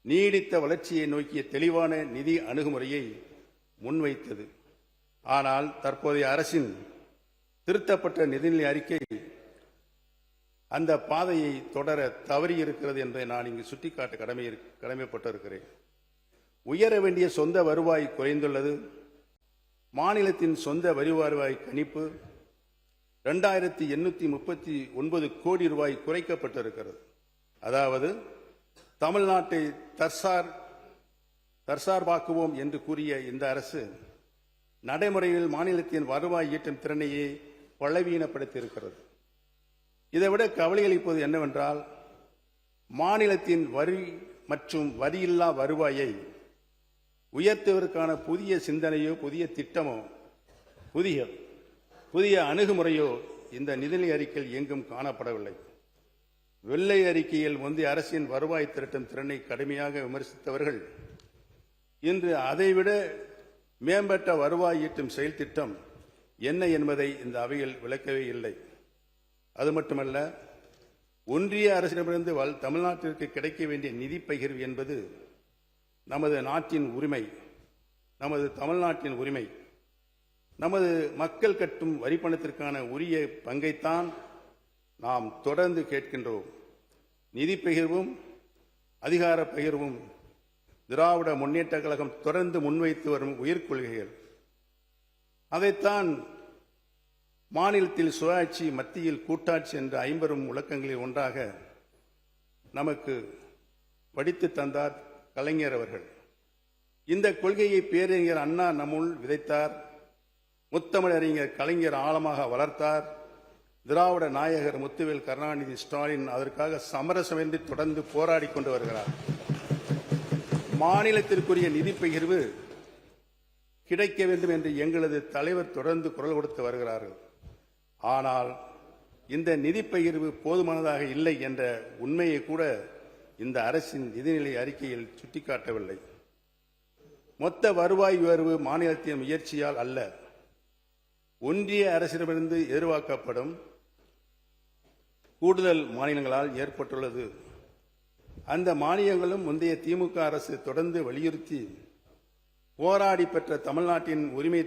நீடித்த வளர்ச்சியை நோக்கிய தெளிவான நிதி அணுகுமுறையை முன்வைத்தது. ஆனால் தற்போதைய அரசின் திருத்தப்பட்ட நிதிநிலை அறிக்கை அந்த பாதையை தொடர தவறியிருக்கிறது என்பதை நான் இங்கு சுட்டிக்காட்ட கடமைப்பட்டிருக்கிறேன். உயர வேண்டிய சொந்த வருவாய் குறைந்துள்ளது. மாநிலத்தின் சொந்த வரி வருவாய் கணிப்பு 2839 கோடி ரூபாய் குறைக்கப்பட்டிருக்கிறது. அதாவது தமிழ்நாட்டை தற்சார்பாக்குவோம் என்று கூறிய இந்த அரசு நடைமுறையில் மாநிலத்தின் வருவாய் ஈட்டும் திறனையே பலவீனப்படுத்தியிருக்கிறது. இதைவிட கவலை அளிப்பது என்னவென்றால், மாநிலத்தின் வரி மற்றும் வரியில்லா வருவாயை உயர்த்துவதற்கான புதிய சிந்தனையோ, புதிய திட்டமோ, புதிய அணுகுமுறையோ இந்த நிதிநிலை அறிக்கையில் எங்கும் காணப்படவில்லை. வெள்ளை அறிக்கையில் முந்தைய அரசின் வருவாய் திரட்டும் திறனை கடுமையாக விமர்சித்தவர்கள் இன்று அதைவிட மேம்பட்ட வருவாய் ஈட்டும் செயல் திட்டம் என்ன என்பதை இந்த அவையில் விளக்கவே இல்லை. அது மட்டுமல்ல, ஒன்றிய அரசிடமிருந்து தமிழ்நாட்டிற்கு கிடைக்க வேண்டிய நிதி பகிர்வு என்பது நமது நாட்டின் உரிமை, நமது தமிழ்நாட்டின் உரிமை. நமது மக்கள் கட்டும் வரிப்பணத்திற்கான உரிய பங்கைத்தான் நாம் தொடர்ந்து கேட்கின்றோம். நிதி பகிர்வும் அதிகார பகிர்வும் திராவிட முன்னேற்ற கழகம் தொடர்ந்து முன்வைத்து வரும் உயிர்கொள்கைகள். அதைத்தான் மாநிலத்தில் சுயாட்சி, மத்தியில் கூட்டாட்சி என்ற 50 முழக்கங்களில் ஒன்றாக நமக்கு வடித்து தந்தார் கலைஞர் அவர்கள். இந்த கொள்கையை பேரறிஞர் அண்ணா நம்முள் விதைத்தார். முத்தமிழறிஞர் கலைஞர் ஆழமாக வளர்த்தார். திராவிட நாயகர் முத்துவேல் கருணாநிதி ஸ்டாலின் அதற்காக சமரசமின்றி தொடர்ந்து போராடி கொண்டு வருகிறார். மாநிலத்திற்குரிய நிதி பகிர்வு கிடைக்க வேண்டும் என்று எங்களது தலைவர் தொடர்ந்து குரல் கொடுத்து வருகிறார்கள். ஆனால் இந்த நிதி பகிர்வு போதுமானதாக இல்லை என்ற உண்மையை கூட இந்த அரசின் நிதிநிலை அறிக்கையில் சுட்டிக்காட்டவில்லை. மொத்த வருவாய் உயர்வு மாநிலத்தின் முயற்சியால் அல்ல, ஒன்றிய அரசிடமிருந்து எதிர்பார்க்கப்படும் கூடுதல் மாநிலங்களால் ஏற்பட்டுள்ளது. அந்த மானியங்களும் முந்தைய திமுக அரசு தொடர்ந்து வலியுறுத்தி போராடி பெற்ற தமிழ்நாட்டின் உரிமை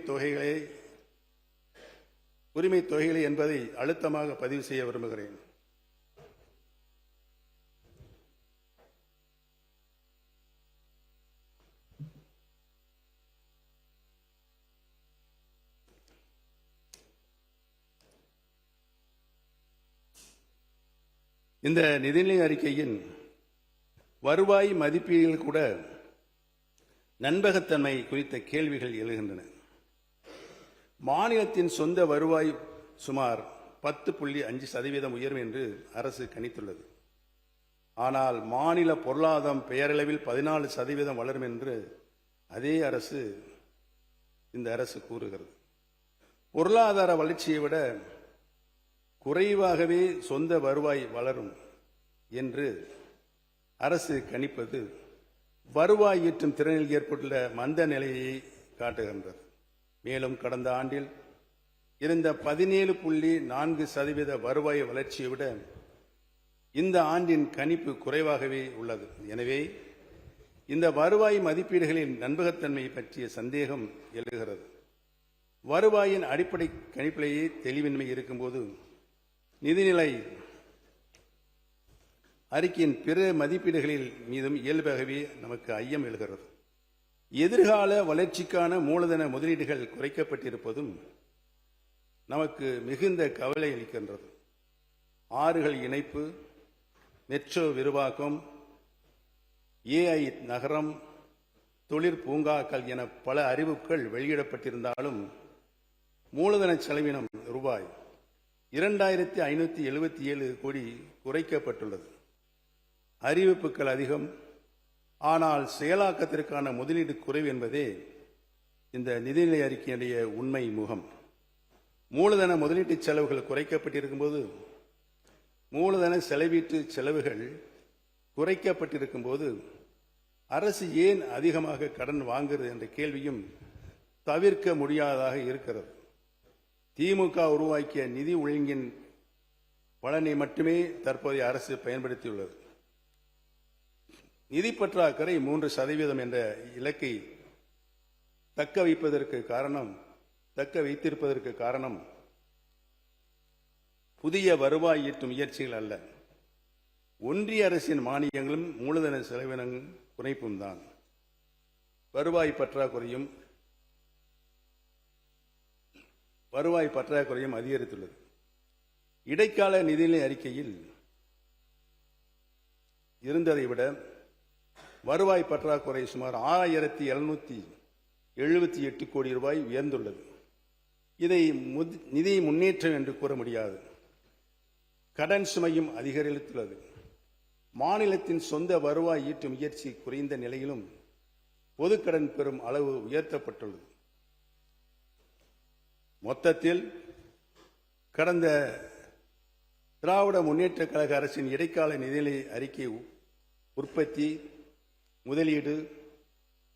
தொகைகளை என்பதை அழுத்தமாக பதிவு செய்ய விரும்புகிறேன். இந்த நிதிநிலை அறிக்கையின் வருவாய் மதிப்பீடுகள் கூட நம்பகத்தன்மை குறித்த கேள்விகள் எழுகின்றன. மாநிலத்தின் சொந்த வருவாய் சுமார் 10.5% உயரும் என்று அரசு கணித்துள்ளது. ஆனால் மாநில பொருளாதாரம் பெயரளவில் 14% வளரும் என்று அதே அரசு இந்த அரசு கூறுகிறது. பொருளாதார வளர்ச்சியை விட குறைவாகவே சொந்த வருவாய் வளரும் என்று அரசு கணிப்பது வருவாய் ஈட்டும் திறனில் ஏற்பட்டுள்ள மந்த நிலையை காட்டுகின்றது. மேலும் கடந்த ஆண்டில் இருந்த 17.4% வருவாய் வளர்ச்சியை விட இந்த ஆண்டின் கணிப்பு குறைவாகவே உள்ளது. எனவே இந்த வருவாய் மதிப்பீடுகளின் நம்பகத்தன்மை பற்றிய சந்தேகம் எழுகிறது. வருவாயின் அடிப்படை கணிப்பிலேயே தெளிவின்மை இருக்கும்போது நிதிநிலை அறிக்கையின் பிற மதிப்பீடுகளில் மீதும் இயல்பாகவே நமக்கு ஐயம் எழுகிறது. எதிர்கால வளர்ச்சிக்கான மூலதன முதலீடுகள் குறைக்கப்பட்டிருப்பதும் நமக்கு மிகுந்த கவலை அளிக்கின்றது. ஆறுகள் இணைப்பு, மெட்ரோ விரிவாக்கம், AI நகரம், தொழிற்பூங்காக்கள் என பல அறிவிப்புகள் வெளியிடப்பட்டிருந்தாலும் மூலதன செலவினம் ரூபாய் 2577 கோடி குறைக்கப்பட்டுள்ளது. அறிவிப்புகள் அதிகம், ஆனால் செயலாக்கத்திற்கான முதலீடு குறைவு என்பதே இந்த நிதிநிலை அறிக்கையுடைய உண்மை முகம். மூலதன முதலீட்டு செலவுகள் குறைக்கப்பட்டிருக்கும் போது மூலதன செலவீட்டு செலவுகள் குறைக்கப்பட்டிருக்கும் போது அரசு ஏன் அதிகமாக கடன் வாங்குகிறது என்ற கேள்வியும் தவிர்க்க முடியாததாக இருக்கிறது. திமுக உருவாக்கிய நிதி ஒழுங்கின் பலனை மட்டுமே தற்போதைய அரசு பயன்படுத்தியுள்ளது. நிதி பற்றாக்குறை 3% என்ற இலக்கை தக்க வைத்திருப்பதற்கு காரணம் புதிய வருவாய் ஈட்டும் முயற்சிகள் அல்ல, ஒன்றிய அரசின் மானியங்களும் மூலதன செலவினம் குறைப்பும் தான். வருவாய் பற்றாக்குறையும் அதிகரித்துள்ளது. இடைக்கால நிதிநிலை அறிக்கையில் இருந்ததை விட வருவாய் பற்றாக்குறை சுமார் 6778 கோடி ரூபாய் உயர்ந்துள்ளது. இதை நிதி முன்னேற்றம் என்று கூற முடியாது. கடன் சுமையும் அதிகரித்துள்ளது. மாநிலத்தின் சொந்த வருவாய் ஈட்டும் முயற்சி குறைந்த நிலையிலும் பொதுக்கடன் பெறும் அளவு உயர்த்தப்பட்டுள்ளது. மொத்தத்தில் கடந்த திராவிட முன்னேற்ற கழக அரசின் இடைக்கால நிதிநிலை அறிக்கை உற்பத்தி, முதலீடு,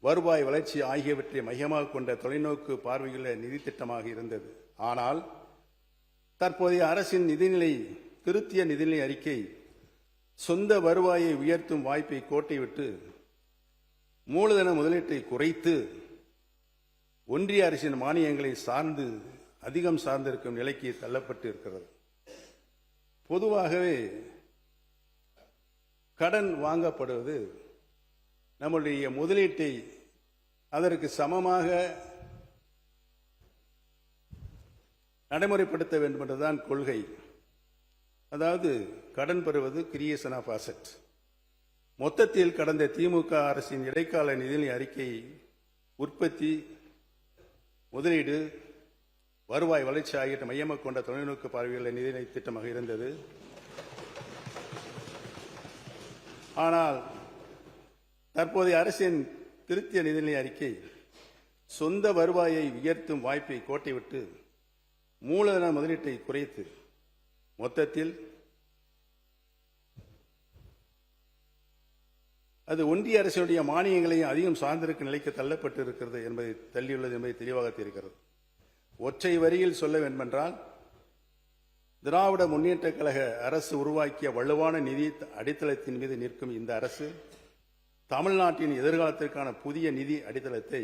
வருவாய் வளர்ச்சி ஆகியவற்றை மையமாக கொண்ட தொலைநோக்கு பார்வையுள்ள நிதி திட்டமாக இருந்தது. ஆனால் தற்போதைய அரசின் திருத்திய நிதிநிலை அறிக்கை சொந்த வருவாயை உயர்த்தும் வாய்ப்பை கோட்டை விட்டு மூலதன முதலீட்டை குறைத்து ஒன்றிய அரசின் மானியங்களை அதிகம் சார்ந்திருக்கும் நிலைக்கு தள்ளப்பட்டு இருக்கிறது. பொதுவாகவே கடன் வாங்கப்படுவது நம்முடைய முதலீட்டை அதற்கு சமமாக நடைமுறைப்படுத்த வேண்டும் என்றுதான் கொள்கை. அதாவது கடன் பெறுவது கிரியேஷன் ஆஃப் அசெட். மொத்தத்தில் கடந்த திமுக அரசின் இடைக்கால நிதிநிலை அறிக்கை உற்பத்தி, முதலீடு, வருவாய் வளர்ச்சி ஆகியவற்றை மையமாக கொண்ட தொலைநோக்கு பார்வையுள்ள நிதிநிலை திட்டமாக இருந்தது. ஆனால் தற்போதைய அரசின் திருத்திய நிதிநிலை அறிக்கை சொந்த வருவாயை உயர்த்தும் வாய்ப்பை கோட்டை விட்டு மூலதன முதலீட்டை குறைத்து மொத்தத்தில் அது ஒன்றிய அரசுடைய மானியங்களையும் அதிகம் சார்ந்திருக்கும் நிலைக்கு தள்ளப்பட்டு இருக்கிறது என்பதை தள்ளியுள்ளது என்பதை தெளிவாக தெரிகிறது. ஒற்றை வரியில் சொல்ல வேண்டுமென்றால் திராவிட முன்னேற்ற கழக அரசு உருவாக்கிய வலுவான நிதி அடித்தளத்தின் மீது நிற்கும் இந்த அரசு தமிழ்நாட்டின் எதிர்காலத்திற்கான புதிய நிதி அடித்தளத்தை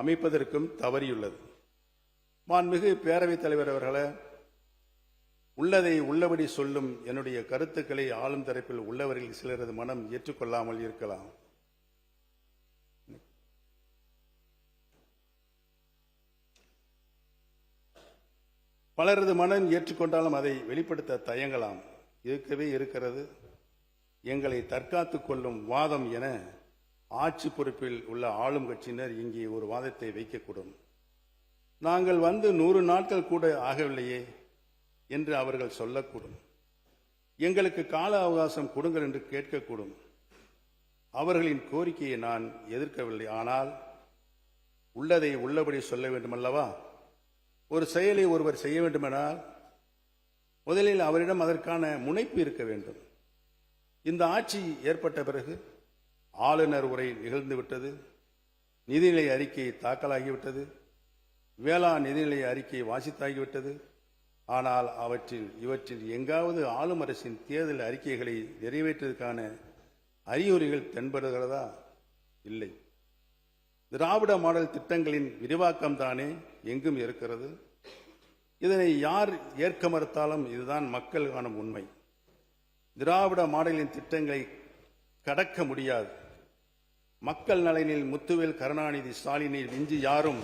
அமைப்பதற்கும் தவறியுள்ளது. மாண்புமிகு பேரவைத் தலைவர் அவர்களே, உள்ளதை உள்ளபடி சொல்லும் என்னுடைய கருத்துக்களை ஆளும் தரப்பில் உள்ளவர்கள் சிலரது மனம் ஏற்றுக்கொள்ளாமல் இருக்கலாம். பலரது மனம் ஏற்றுக்கொண்டாலும் அதை வெளிப்படுத்த தயங்கலாம். இருக்கவே இருக்கிறது. எங்களை தற்காத்துக் கொள்ளும் வாதம் என ஆட்சி பொறுப்பில் உள்ள ஆளும் கட்சியினர் இங்கே ஒரு வாதத்தை வைக்கக்கூடும். நாங்கள் வந்து 100 நாட்கள் கூட ஆகவில்லையே என்று அவர்கள் சொல்லக்கூடும். எங்களுக்கு கால அவகாசம் கொடுங்கள் என்று கேட்கக்கூடும். அவர்களின் கோரிக்கையை நான் எதிர்க்கவில்லை. ஆனால் உள்ளதை உள்ளபடி சொல்ல வேண்டுமல்லவா? ஒரு செயலை ஒருவர் செய்ய வேண்டுமென்றால் முதலில் அவரிடம் அதற்கான முனைப்பு இருக்க வேண்டும். இந்த ஆட்சி ஏற்பட்ட பிறகு ஆளுநர் உரை நிகழ்ந்துவிட்டது, நிதிநிலை அறிக்கை தாக்கலாகிவிட்டது, வேளாண் நிதிநிலை அறிக்கை வாசித்தாகிவிட்டது. ஆனால் இவற்றில் எங்காவது ஆளும் அரசின் தேர்தல் அறிக்கைகளை நிறைவேற்றுவதற்கான அறிகுறிகள் தென்படுகிறதா? இல்லை. திராவிட மாடல் திட்டங்களின் விரிவாக்கம் தானே எங்கும் இருக்கிறது. இதனை யார் ஏற்க மறுத்தாலும் இதுதான் மக்கள் காணும் உண்மை. திராவிட மாடலின் திட்டங்களை கடக்க முடியாது. மக்கள் நலனில் முத்துவேல் கருணாநிதி ஸ்டாலினை விஞ்சி யாரும்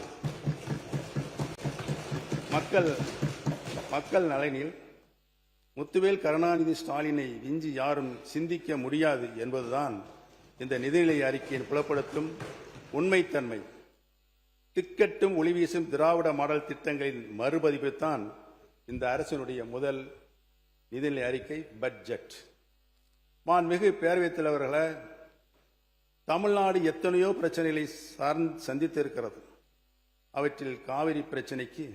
மக்கள் நலனில் முத்துவேல் கருணாநிதி ஸ்டாலினை விஞ்சி யாரும் சிந்திக்க முடியாது என்பதுதான் இந்த நிதிநிலை அறிக்கையின் புலப்படுத்தும் உண்மைத்தன்மை. திக்கட்டும் ஒளிவீசும் திராவிட மாடல் திட்டங்களின் மறுபதிப்புத்தான் இந்த அரசினுடைய முதல் நிதிநிலை அறிக்கை, பட்ஜெட். மாண்புமிகு பேரவைத் தலைவர்களே, தமிழ்நாடு எத்தனையோ பிரச்சனைகளை சந்தித்திருக்கிறது. அவற்றில் காவிரி பிரச்சனைக்கு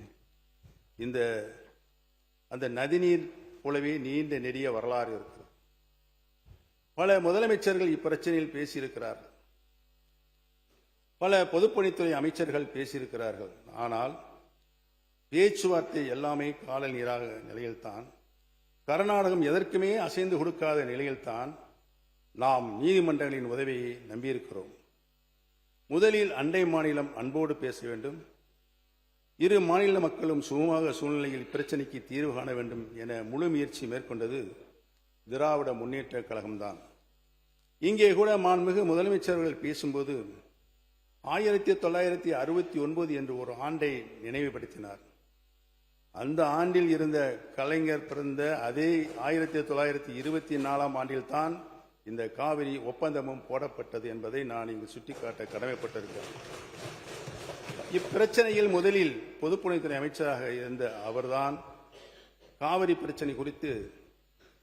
அந்த நதிநீர் போலவே நீண்ட நெடிய வரலாறு இருக்கிறது. பல முதலமைச்சர்கள் இப்பிரச்சனையில் பேசியிருக்கிறார்கள். பல பொதுப்பணித்துறை அமைச்சர்கள் பேசியிருக்கிறார்கள். ஆனால் பேச்சுவார்த்தை எல்லாமே கால நீராக நிலையில்தான், கர்நாடகம் எதற்குமே அசைந்து கொடுக்காத நிலையில்தான் நாம் நீதிமன்றங்களின் உதவியை நம்பியிருக்கிறோம். முதலில் அண்டை மாநிலம் அன்போடு பேச வேண்டும், இரு மாநில மக்களும் சுமூக சூழ்நிலையில் பிரச்சனைக்கு தீர்வு காண வேண்டும் என முழு முயற்சி மேற்கொண்டது திராவிட முன்னேற்ற கழகம்தான். இங்கே கூட மாண்புமிகு முதலமைச்சர்கள் பேசும்போது 1969 என்று ஒரு ஆண்டை நினைவுபடுத்தினார். அந்த ஆண்டில் இருந்த கலைஞர் பிறந்த அதே 1924 ஆண்டில்தான் இந்த காவிரி ஒப்பந்தமும் போடப்பட்டது என்பதை நான் இங்கு சுட்டிக்காட்ட கடமைப்பட்டிருக்கிறேன். இப்பிரச்சனையில் முதலில் பொதுப்பணித்துறை அமைச்சராக இருந்த அவர்தான் காவிரி பிரச்சனை குறித்து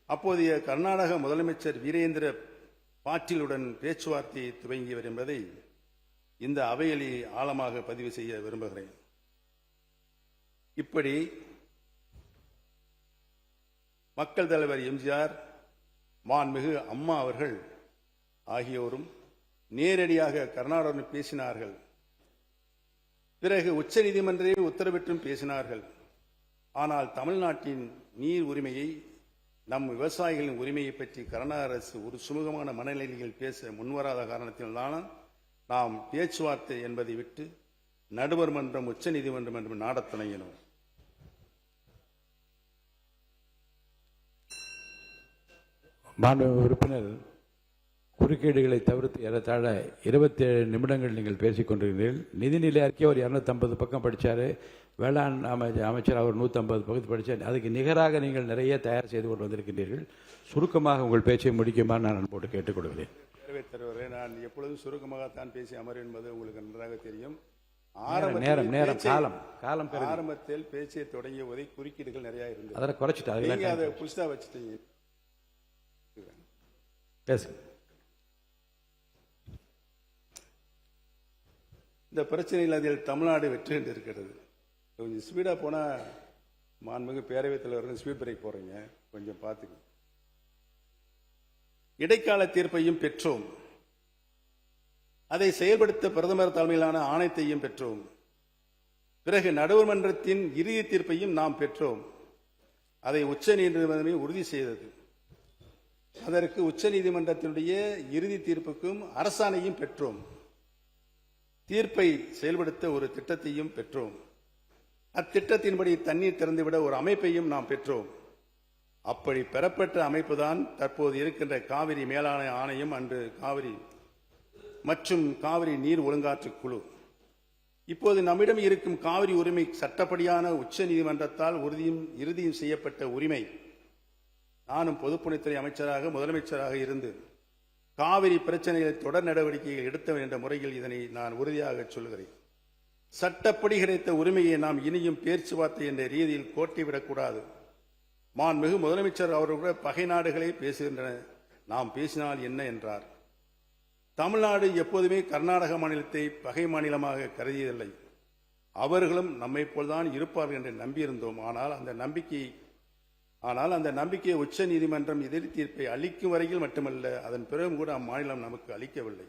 அப்போதைய கர்நாடக முதலமைச்சர் வீரேந்திர பாட்டீலுடன் பேச்சுவார்த்தையை துவங்கியவர் என்பதை இந்த அவையில் ஆழமாக பதிவு செய்ய விரும்புகிறேன். இப்படி மக்கள் தலைவர் எம்ஜிஆர், மாண்புமிகு அம்மா அவர்கள் ஆகியோரும் நேரடியாக கர்நாடகத்தில் பேசினார்கள். பிறகு உச்ச நீதிமன்றே உத்தரவிட்டும் பேசினார்கள். ஆனால் தமிழ்நாட்டின் நீர் உரிமையை, நம் விவசாயிகளின் உரிமையை பற்றி கர்நாடக அரசு ஒரு சுமூகமான மனநிலையில் பேச முன்வராத காரணத்தில்தான் நாம் பேச்சுவார்த்தை என்பதை விட்டு நடுவர் மன்றம், உச்ச நீதிமன்றம் என்று நாடத் தொடங்கினோம். மாண்புமிகு உறுப்பினர், குறுக்கீடுகளை தவிர்த்து ஏறத்தாழ 27 நிமிடங்கள் நீங்கள் பேசிக் கொண்டிருக்கிறீர்கள். நிதிநிலை அறிக்கை ஒரு 250 பக்கம் படித்தார், வேளாண் அமைச்சர் அவர் 150 பக்கத்து படித்தார். அதுக்கு நிகராக நீங்கள் நிறைய தயார் செய்து கொண்டு வந்திருக்கின்றீர்கள். சுருக்கமாக உங்கள் பேச்சை முடிக்குமாறு நான் அன்போடு கேட்டுக்கொள்கிறேன். பேரவைத் தலைவரே, நான் எப்பொழுதும் சுருக்கமாகத்தான் பேசி அமர்வேன் என்பது உங்களுக்கு நன்றாக தெரியும். ஆரம்பத்தில் பேச்சை தொடங்கிய போதே குறுக்கீடுகள் நிறைய இருந்தது. அதை குறைச்சிட்டு அதை புதுசாக வச்சுட்டீங்க. இந்த பிரச்சனையில் அதில் தமிழ்நாடு வெற்றி என்று இருக்கிறது. கொஞ்சம் ஸ்பீடாக போனால் மாண்புமிகு பேரவைத் தலைவர்கள் ஸ்பீட் பிரேக் போறீங்க, கொஞ்சம் பார்த்துக்க. இடைக்கால தீர்ப்பையும் பெற்றோம், அதை செயல்படுத்த பிரதமர் தலைமையிலான ஆணையத்தையும் பெற்றோம். பிறகு நடுவர் மன்றத்தின் இறுதி தீர்ப்பையும் நாம் பெற்றோம். அதை உச்ச நீதிமன்றமே உறுதி செய்தது. அதற்கு உச்ச நீதிமன்றத்தினுடைய இறுதி தீர்ப்புக்கும் அரசாணையும் பெற்றோம். தீர்ப்பை செயல்படுத்த ஒரு திட்டத்தையும் பெற்றோம். அத்திட்டத்தின்படி தண்ணீர் திறந்துவிட ஒரு அமைப்பையும் நாம் பெற்றோம். அப்படி பெறப்பட்ட அமைப்புதான் தற்போது இருக்கின்ற காவிரி மேலாண்மை ஆணையம், அன்று காவிரி மற்றும் காவிரி நீர் ஒழுங்காற்று குழு. இப்போது நம்மிடம் இருக்கும் காவிரி உரிமை சட்டப்படியான உச்ச நீதிமன்றத்தால் இறுதியும் செய்யப்பட்ட உரிமை. நானும் பொதுப்பணித்துறை அமைச்சராக முதலமைச்சராக இருந்து காவிரி பிரச்சனைகளை தொடர் நடவடிக்கைகள் எடுத்த என்ற முறையில் இதனை நான் உறுதியாக சொல்கிறேன். சட்டப்படி கிடைத்த உரிமையை நாம் இனியும் பேச்சுவார்த்தை என்ற ரீதியில் கோட்டிவிடக்கூடாது. மாண்புமிகு முதலமைச்சர் அவர்கள் பகை நாடுகளே பேசுகின்றன, நாம் பேசினால் என்ன என்றார். தமிழ்நாடு எப்போதுமே கர்நாடக மாநிலத்தை பகை மாநிலமாக கருதியதில்லை. அவர்களும் நம்மை போல்தான் இருப்பார்கள் என்று நம்பியிருந்தோம். ஆனால் அந்த நம்பிக்கையை உச்ச நீதிமன்றம் எதிர் தீர்ப்பை அளிக்கும் வரையில் மட்டுமல்ல, அதன் பிறகும் கூட அம்மாநிலம் நமக்கு அளிக்கவில்லை.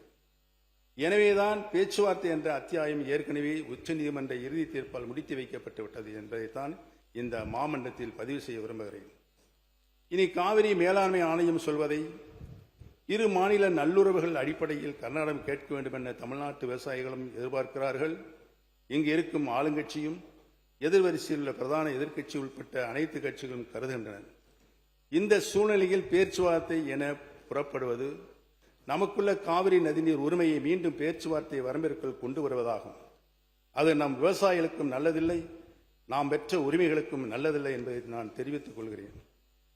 எனவேதான் பேச்சுவார்த்தை என்ற அத்தியாயம் ஏற்கனவே உச்ச நீதிமன்ற இறுதி தீர்ப்பால் முடித்து வைக்கப்பட்டு விட்டது என்பதைத்தான் இந்த மாமன்றத்தில் பதிவு செய்ய விரும்புகிறேன். இனி காவிரி மேலாண்மை ஆணையம் சொல்வதை இரு மாநில நல்லுறவுகள் அடிப்படையில் கர்நாடகம் கேட்க வேண்டும் என தமிழ்நாட்டு விவசாயிகளும் எதிர்பார்க்கிறார்கள். இங்கு இருக்கும் ஆளுங்கட்சியும் எதிர்வரிசையில் உள்ள பிரதான எதிர்க்கட்சி உட்பட்ட அனைத்து கட்சிகளும் கருதுகின்றன. இந்த சூழ்நிலையில் பேச்சுவார்த்தை என புறப்படுவது நமக்குள்ள காவிரி நதிநீர் உரிமையை மீண்டும் பேச்சுவார்த்தை வரம்பிற்குள் கொண்டு வருவதாகும். அது நம் விவசாயிகளுக்கும் நல்லதில்லை, நாம் பெற்ற உரிமைகளுக்கும் நல்லதில்லை என்பதை நான் தெரிவித்துக் கொள்கிறேன்.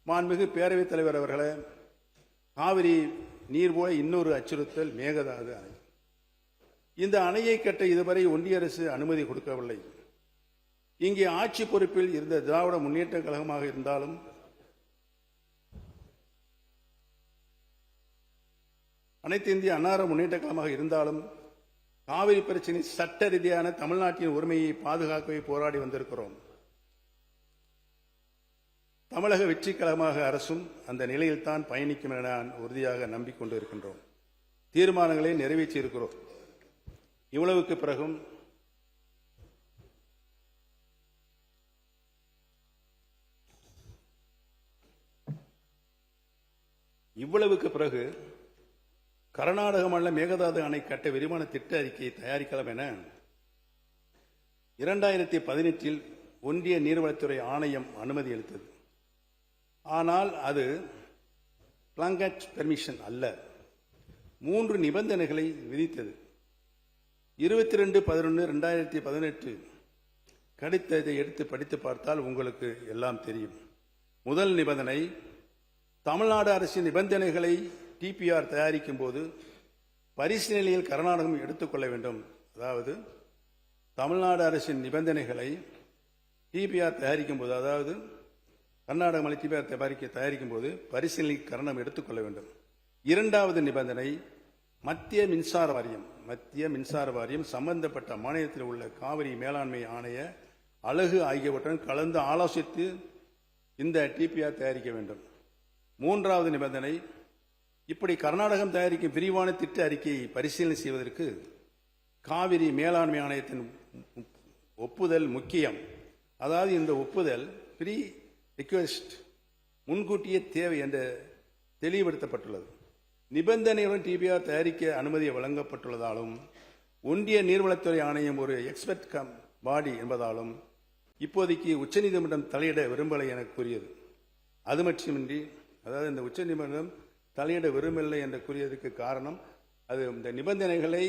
மாண்புமிகு பேரவைத் தலைவர் அவர்களே, காவிரி நீர் போல இன்னொரு அச்சுறுத்தல் மேகதாது அணை. இந்த அணையை கட்ட இதுவரை ஒன்றிய அரசு அனுமதி கொடுக்கவில்லை. இங்கே ஆட்சி பொறுப்பில் இருந்த திராவிட முன்னேற்ற கழகமாக இருந்தாலும் அனைத்து இந்திய அண்ணா முன்னேற்ற கழகமாக இருந்தாலும் காவிரி பிரச்சனை சட்ட ரீதியான தமிழ்நாட்டின் உரிமையை பாதுகாக்கவே போராடி வந்திருக்கிறோம். தமிழக வெற்றி கழகமாக அரசும் அந்த நிலையில் தான் பயணிக்கும் என நான் உறுதியாக நம்பிக்கொண்டு இருக்கின்றோம். தீர்மானங்களை நிறைவேற்றி இருக்கிறோம். இவ்வளவுக்கு பிறகு கர்நாடக மாநில மேகதாது அணை கட்ட விரிவான திட்ட அறிக்கையை தயாரிக்கலாம் என 2018 ஒன்றிய நீர்வளத்துறை ஆணையம் அனுமதி அளித்தது. ஆனால் அது பிளாங்கட் பெர்மிஷன் அல்ல, 3 நிபந்தனைகளை விதித்தது. 22/11/2018 கடிதத்தை எடுத்து படித்து பார்த்தால் உங்களுக்கு எல்லாம் தெரியும். முதல் நிபந்தனை, தமிழ்நாடு அரசின் நிபந்தனைகளை டிபிஆர் தயாரிக்கும் போது பரிசீலனையில் கர்நாடகம் எடுத்துக்கொள்ள வேண்டும். அதாவது தமிழ்நாடு அரசின் நிபந்தனைகளை டிபிஆர் தயாரிக்கும் போது, அதாவது கர்நாடக மாநில டிபிஆர் தயாரிக்கும் போது பரிசீலனையில் கர்நாடகம் எடுத்துக்கொள்ள வேண்டும். இரண்டாவது நிபந்தனை, மத்திய மின்சார வாரியம் சம்பந்தப்பட்ட மாநிலத்தில் உள்ள காவிரி மேலாண்மை ஆணைய அலகு ஆகியவற்றுடன் கலந்து ஆலோசித்து இந்த டிபிஆர் தயாரிக்க வேண்டும். மூன்றாவது நிபந்தனை, இப்படி கர்நாடகம் தயாரிக்கும் விரிவான திட்ட அறிக்கையை பரிசீலனை செய்வதற்கு காவிரி மேலாண்மை ஆணையத்தின் ஒப்புதல் முக்கியம். அதாவது இந்த ஒப்புதல் ப்ரீ ரிக்வெஸ்ட், முன்கூட்டியே தேவை என்று தெளிவுபடுத்தப்பட்டுள்ளது. நிபந்தனையுடன் டிபிஆர் தயாரிக்க அனுமதி வழங்கப்பட்டுள்ளதாலும் ஒன்றிய நீர்வளத்துறை ஆணையம் ஒரு எக்ஸ்பர்ட் பாடி என்பதாலும் இப்போதைக்கு உச்சநீதிமன்றம் தலையிட விரும்பலை என கூறியது. அது மட்டுமின்றி, அதாவது இந்த உச்சநீதிமன்றம் தலையிட விரும்பவில்லை என்று கூறியதற்கு காரணம், அது இந்த நிபந்தனைகளை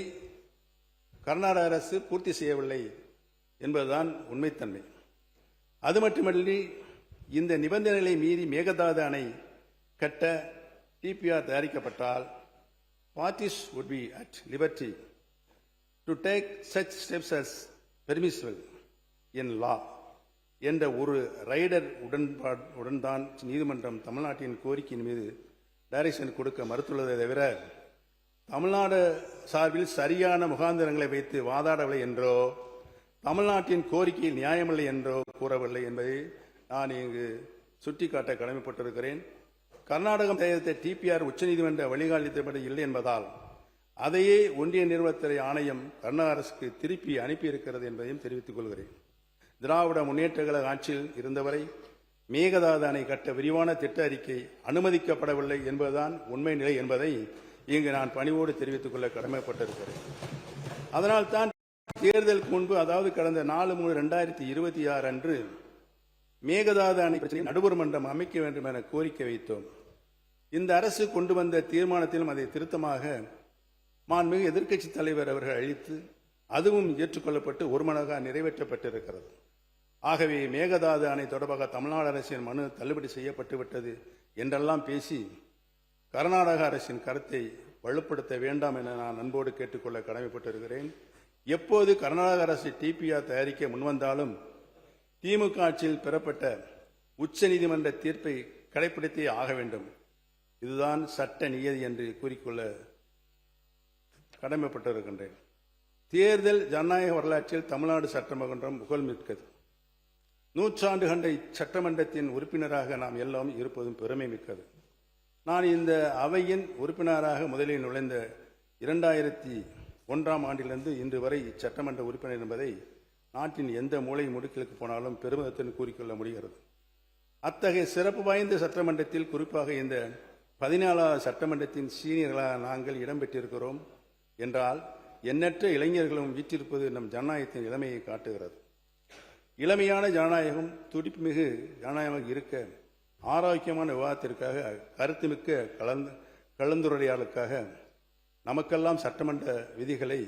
கர்நாடக அரசு பூர்த்தி செய்யவில்லை என்பதுதான் உண்மைத்தன்மை. அது மட்டுமன்றி, இந்த நிபந்தனைகளை மீறி மேகதாது அணை கட்ட DPR தயாரிக்கப்பட்டால் parties would be at liberty to take such steps as permissible in law என்ற ஒரு ரைடர் உடன் தான் நீதிமன்றம் தமிழ்நாட்டின் கோரிக்கையின் மீது டைரக்ஷன் கொடுக்க மறுத்துள்ளதை தவிர தமிழ்நாடு சார்பில் சரியான முகாந்திரங்களை வைத்து வாதாடவில்லை என்றோ தமிழ்நாட்டின் கோரிக்கையில் நியாயமில்லை என்றோ கூறவில்லை என்பதை நான் இங்கு சுட்டிக்காட்ட கடமைப்பட்டிருக்கிறேன். கர்நாடகம் தயாரித்த டிபிஆர் உச்சநீதிமன்ற வழிகாட்டுதல்படி இல்லை என்பதால் அதையே ஒன்றிய நீர்வளத்துறை ஆணையம் கர்நாடக அரசுக்கு திருப்பி அனுப்பியிருக்கிறது என்பதையும் தெரிவித்துக் கொள்கிறேன். திராவிட முன்னேற்ற கழக ஆட்சியில் இருந்தவரை மேகதாது அணை கட்ட விரிவான திட்ட அறிக்கை அனுமதிக்கப்படவில்லை என்பதுதான் உண்மை நிலை என்பதை இங்கு நான் பணிவோடு தெரிவித்துக் கொள்ள கடமைப்பட்டிருக்கிறேன். அதனால்தான் தேர்தலுக்கு முன்பு, அதாவது கடந்த 4/3/2026 அன்று மேகதாது அணை பிரச்சனை நடுவர் மன்றம் அமைக்க வேண்டும் என கோரிக்கை வைத்தோம். இந்த அரசு கொண்டு வந்த தீர்மானத்திலும் அதை திருத்தமாக மாண்புமிகு எதிர்க்கட்சித் தலைவர் அவர்கள் அளித்து அதுவும் ஏற்றுக்கொள்ளப்பட்டு ஒருமனதாக நிறைவேற்றப்பட்டிருக்கிறது. ஆகவே மேகதாது அணை தொடர்பாக தமிழ்நாடு அரசின் மனு தள்ளுபடி செய்யப்பட்டு விட்டது என்றெல்லாம் பேசி கர்நாடக அரசின் கருத்தை வலுப்படுத்த வேண்டாம் என நான் அன்போடு கேட்டுக்கொள்ள கடமைப்பட்டிருக்கிறேன். எப்போது கர்நாடக அரசு டிபிஆர் தயாரிக்க முன்வந்தாலும் திமுக ஆட்சியில் பெறப்பட்ட உச்சநீதிமன்ற தீர்ப்பை கடைபிடித்தே ஆக வேண்டும். இதுதான் சட்ட நியதி என்று கூறிக்கொள்ள கடமைப்பட்டிருக்கின்றேன். தேர்தல் ஜனநாயக வரலாற்றில் தமிழ்நாடு சட்டமன்றம் புகழ்மிக்கது. நூற்றாண்டு கண்ட சட்டமன்றத்தின் உறுப்பினராக நாம் எல்லாம் இருப்பதும் பெருமை மிக்கது. நான் இந்த அவையின் உறுப்பினராக முதலில் நுழைந்த 2001ஆம் ஆண்டிலிருந்து இன்று வரை இச்சட்டமன்ற உறுப்பினர் என்பதை நாட்டின் எந்த மூலை முடுக்கிலுக்கு போனாலும் பெருமிதத்துடன் கூறிக்கொள்ள முடிகிறது. அத்தகைய சிறப்பு வாய்ந்த சட்டமன்றத்தில், குறிப்பாக இந்த 14வது சட்டமன்றத்தின் சீனியர்களாக நாங்கள் இடம்பெற்றிருக்கிறோம் என்றால் எண்ணற்ற இளைஞர்களும் வீற்றிருப்பது நம் ஜனநாயகத்தின் இளமையை காட்டுகிறது. இளமையான ஜனநாயகம், துடிப்புமிகு ஜனநாயகமாக இருக்க ஆரோக்கியமான விவாதத்திற்காக, கருத்துமிக்க கலந்துரையாடலுக்காக நமக்கெல்லாம் சட்டமன்ற விதிகளை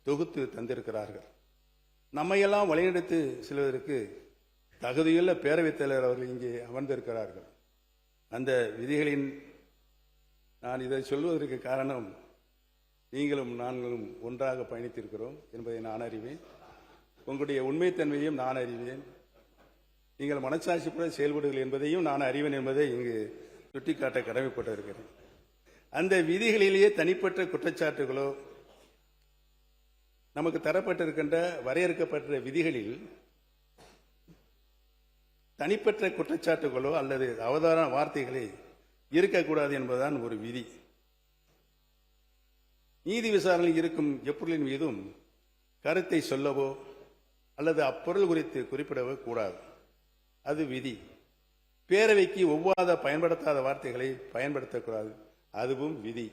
தொகுத்து தந்திருக்கிறார்கள். நம்மையெல்லாம் வழிநடத்தி செல்வதற்கு தகுதியுள்ள பேரவைத் தலைவர் அவர்கள் இங்கே அமர்ந்திருக்கிறார்கள். அந்த விதிகளின் நான் இதை சொல்வதற்கு காரணம், நீங்களும் நாங்களும் ஒன்றாக பயணித்திருக்கிறோம் என்பதை நான் அறிவேன். உங்களுடைய உண்மைத்தன்மையும் நான் அறிவேன். நீங்கள் மனச்சாட்சிப்பட செயல்படுங்கள் என்பதையும் நான் அறிவேன் என்பதை இங்கு சுட்டிக்காட்ட கடமைப்பட்டிருக்கிறேன். அந்த விதிகளிலேயே தனிப்பட்ட குற்றச்சாட்டுகளோ, நமக்கு தரப்பட்டிருக்கின்ற வரையறுக்கப்பட்ட விதிகளில் தனிப்பட்ட குற்றச்சாட்டுகளோ அல்லது அவதாரண வார்த்தைகளே இருக்கக்கூடாது என்பதுதான் ஒரு விதி. நீதி விசாரணையில் இருக்கும் எப்பொருளின் மீதும் கருத்தை சொல்லவோ அல்லது அப்பொருள் குறித்து குறிப்பிடவோ கூடாது. அது விதி. பேரவைக்கு ஒவ்வாத பயன்படுத்தாத வார்த்தைகளை பயன்படுத்தக்கூடாது. அதுவும் விதி.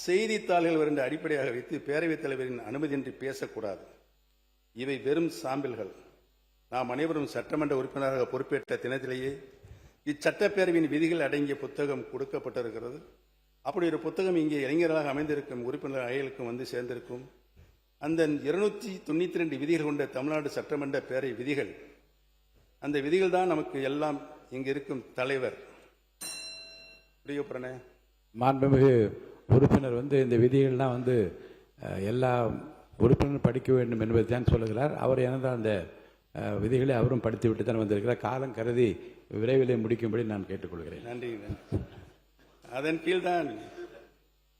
செய்தித்தாள்கள் வருகின்ற அடிப்படையாக வைத்து பேரவைத் தலைவரின் அனுமதியின்றி பேசக்கூடாது. இவை வெறும் சாம்பிள்கள். நாம் அனைவரும் சட்டமன்ற உறுப்பினராக பொறுப்பேற்ற தினத்திலேயே இச்சட்டப்பேரவையின் விதிகள் அடங்கிய புத்தகம் கொடுக்கப்பட்டிருக்கிறது. அப்படி ஒரு புத்தகம் இங்கே இளைஞர்களாக அமைந்திருக்கும் உறுப்பினர் அயலுக்கும் வந்து சேர்ந்திருக்கும். அந்த 292 விதிகள் கொண்ட தமிழ்நாடு சட்டமன்ற பேரவை விதிகள், அந்த விதிகள் தான் நமக்கு எல்லாம். இங்கு இருக்கும் தலைவர் மாண்புமிகு உறுப்பினர் இந்த விதிகள்லாம் எல்லா உறுப்பினரும் படிக்க வேண்டும் என்பதை தான் சொல்லுகிறார். அவர் எனது அந்த விதிகளை அவரும் படித்துவிட்டு தான் வந்திருக்கிறார். காலம் கருதி விரைவிலே முடிக்கும்படி நான் கேட்டுக்கொள்கிறேன். நன்றி. அதன் கீழ்தான்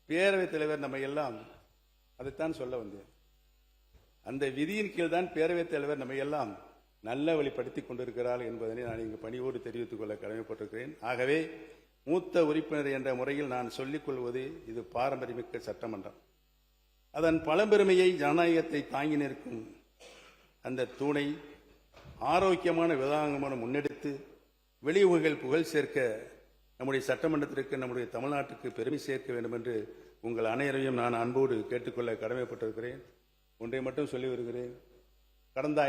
பேரவைத் தலைவர் நம்ம எல்லாம் அதைத்தான் சொல்ல வந்தேன். அந்த விதியின் கீழ் தான் பேரவைத் தலைவர் நம்ம எல்லாம் நல்ல வழிப்படுத்திக் கொண்டிருக்கிறார் என்பதனை நான் இங்கு பணியோடு தெரிவித்துக் கொள்ள கடமைப்பட்டிருக்கிறேன். ஆகவே மூத்த உறுப்பினர் என்ற முறையில் நான் சொல்லிக் கொள்வது, இது பாரம்பரியமிக்க சட்டமன்றம். அதன் பழம்பெருமையை, ஜனநாயகத்தை தாங்கி நிற்கும் அந்த தூணை ஆரோக்கியமான விதாங்கமான முன்னெடுத்து வெளியுறவுகள் புகழ் சேர்க்க நம்முடைய சட்டமன்றத்திற்கு, நம்முடைய தமிழ்நாட்டுக்கு பெருமை சேர்க்க வேண்டும் என்று உங்கள் அனைவரையும் நான் அன்போடு கேட்டுக்கொள்ள கடமைப்பட்டிருக்கிறேன். ஒன்றை மட்டும் சொல்லி வருகிறேன். கடந்த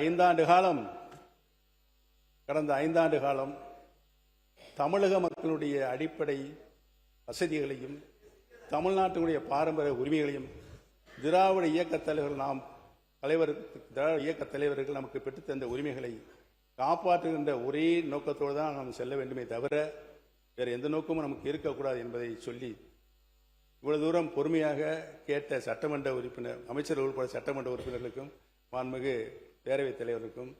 ஐந்தாண்டு காலம் தமிழக மக்களுடைய அடிப்படை வசதிகளையும் தமிழ்நாட்டினுடைய பாரம்பரிய உரிமைகளையும் திராவிட இயக்கத் தலைவர்கள் நமக்கு பெற்றுத்தந்த உரிமைகளை காப்பாற்றுகின்ற ஒரே நோக்கத்தோடு தான் நாம் செல்ல வேண்டுமே தவிர வேறு எந்த நோக்கமும் நமக்கு இருக்கக்கூடாது என்பதை சொல்லி, இவ்வளவு தூரம் பொறுமையாக கேட்ட சட்டமன்ற உறுப்பினர், அமைச்சர்கள் உட்பட சட்டமன்ற உறுப்பினர்களுக்கும் மாண்புமிகு பேரவைத் தலைவருக்கும்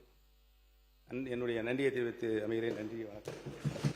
என்னுடைய நன்றியை தெரிவித்து அமைகிறேன். நன்றி, வணக்கம்.